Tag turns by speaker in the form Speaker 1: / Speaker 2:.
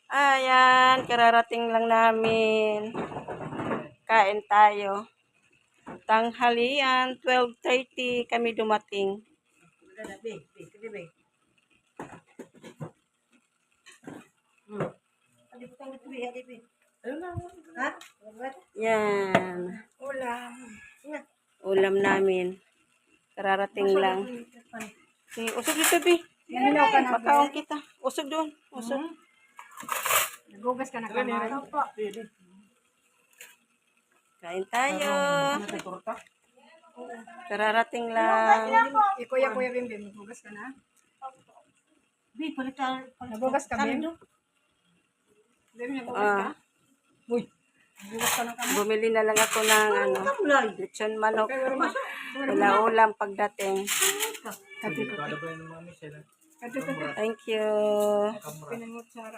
Speaker 1: Ayan, kararating lang namin. Kain tayo. Tanghalian, 12:30 kami dumating. Yan. Ulam namin. Kararating lang. Sige, usog dito, Bi. Makaon kita. Usog doon. Usog.
Speaker 2: Nagugas ka na kamay.
Speaker 1: Kain tayo. Kararating lang.
Speaker 2: Kuya Bim, nagugas ka na? Nagugas ka, Bim? Bim, nagugas ka? Uy, nagugas ka na kamay.
Speaker 1: Bumili na lang ako ng lechon manok. Wala ulam pagdating. Thank you.
Speaker 2: Pinangutsara.